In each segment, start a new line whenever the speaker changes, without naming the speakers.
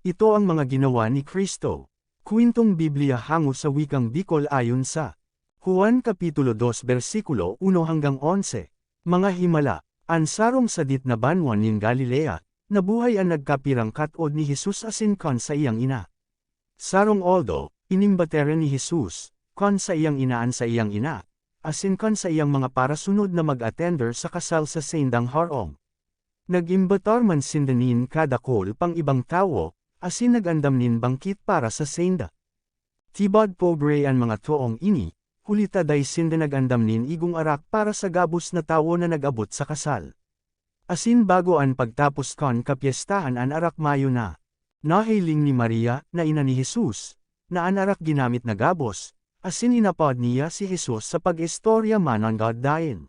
Ito ang mga ginawa ni Kristo. Kwentong Biblia hango sa wikang Bicol ayon sa Juan Kapitulo 2 versikulo 1 hanggang 11. Mga himala, ang sarong sadit na banwan nin Galilea, nabuhay ang nagkapirang katod ni Jesus asin kon sa iyang ina. Sarong oldo, inimbatera ni Jesus, kon sa iyang inaan sa iyang ina, asin kon sa iyang mga parasunod na mag-attender sa kasal sa sendang harong. Nag-imbator man sindanin kada kol pang ibang tawo, asin nagandam nin bangkit para sa senda. Tibod pobre ang mga toong ini, hulita day sinda nagandam nin igong arak para sa gabos na tawo na nag-abot sa kasal. Asin bago ang pagtapos kon kapiestahan an arak mayo na. Nahiling ni Maria, na ina ni Jesus, na an arak ginamit na gabos, asin inapod niya si Jesus sa pag-istorya man ang God dayin.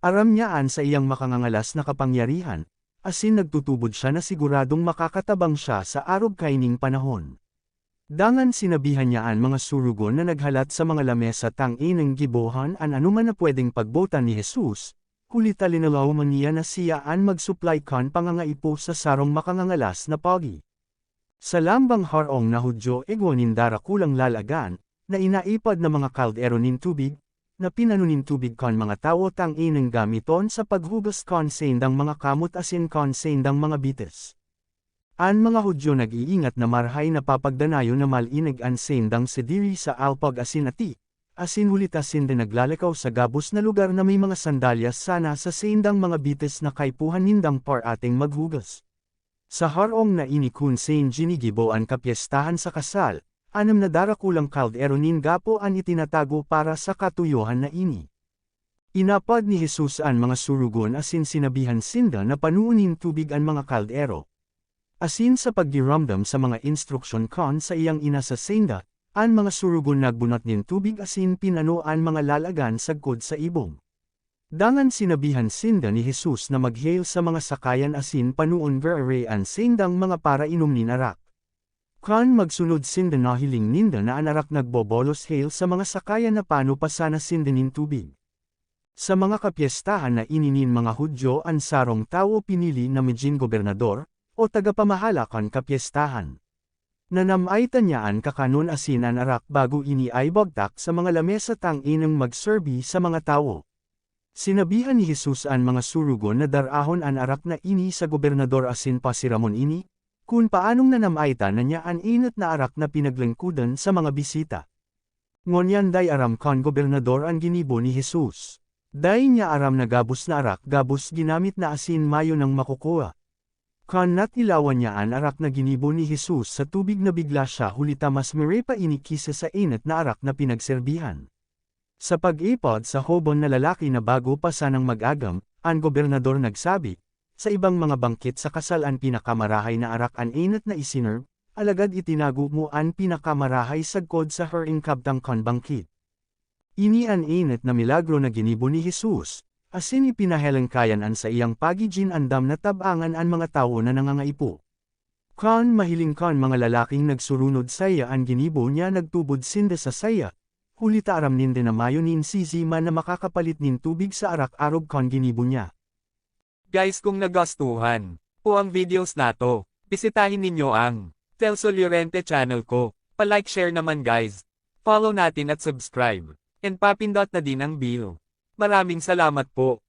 Aram niyaan sa iyang makangangalas na kapangyarihan, asin nagtutubod siya na siguradong makakatabang siya sa arog kaining panahon. Dangan sinabihan niyaan mga surugon na naghalat sa mga lamesa tang-inang gibohan an anuman na pwedeng pagbotan ni Jesus, hulita linalaw man niya na siyaan mag-supply kon pangangaipo sa sarong makangangalas na pogi. Sa lambang harong na Hudyo egonin darakulang lalagan, na inaipad na mga kaldero nin tubig, na pinanunin tubig kon mga tawo tang-inang gamiton sa paghugas kon sendang mga kamot asin kon sendang mga bites. An mga Hudyo nag-iingat na marhay na papagdanayo na malinig an sendang sediri sa alpag asin ati, asin hulit asin din naglalakaw sa gabos na lugar na may mga sandalyas sana sa sendang mga bites na kaipuhan nindang par ating maghugas. Sa harong na ini kun sen ginigibo ang kapiestahan sa kasal, anam na darakulang kaldero nin gapo ang itinatago para sa katuyuhan na ini. Inapad ni Jesus ang mga surugon asin sinabihan sinda na panuunin tubig ang mga kaldero. Asin sa pagdiramdam sa mga instruksyon kon sa iyang ina sa senda, ang mga surugon nagbunot nin tubig asin pinano ang mga lalagan sagkod sa ibong. Dangan sinabihan sinda ni Jesus na mag-hail sa mga sakayan asin panuon verare ang sendang mga para inom nin arak. Kan magsunod sinda nahiling ninda na anarak nagbobolos hail sa mga sakayan na pano pa sana sinda nin tubig. Sa mga kapiestahan na ininin mga Hudyo ang sarong tawo pinili na medjin gobernador, o tagapamahala kon kapiestahan. Nanamaitan niyaan kakanon asin ang arak bago ini ay bagtak sa mga lamesa tang-inang magserbi sa mga tawo. Sinabihan ni Jesus ang mga surugon na darahon ang arak na ini sa gobernador asin pasiramon ini, kung paanong nanamaitan na niya ang inat na arak na pinaglingkudan sa mga bisita. Ngunyan day aram kon gobernador ang ginibo ni Jesus. Day niya aram na gabos na arak gabos ginamit na asin mayo ng makukuha. Kon natilawan niya ang arak na ginibo ni Jesus sa tubig na bigla siya hulita mas mirepa ini kisa sa inat na arak na pinagserbihan. Sa pag-ipod sa hobon na lalaki na bago pa sanang mag-agam, ang gobernador nagsabi, sa ibang mga bangkit sa kasal ang pinakamarahay na arak an inat na isinerb, alagad itinago mo ang pinakamarahay sagkod sa hering kabtang kon bangkit. Ini an inat na milagro na ginibo ni Jesus, asin ipinahelengkayan an sa iyang pagijin andam na tabangan ang mga tao na nangangaipo. Kon mahiling kon mga lalaking nagsurunod saya ang ginibo niya nagtubod sinda sa saya, hulita aram ninde na mayo nin sizima na makakapalit nin tubig sa arak-arog kon ginibo niya.
Guys, kung nagustuhan po ang videos nato, bisitahin ninyo ang Telsol Llorente channel ko. Pa-like share naman guys. Follow natin at subscribe. And papindot na din ang bell. Maraming salamat po.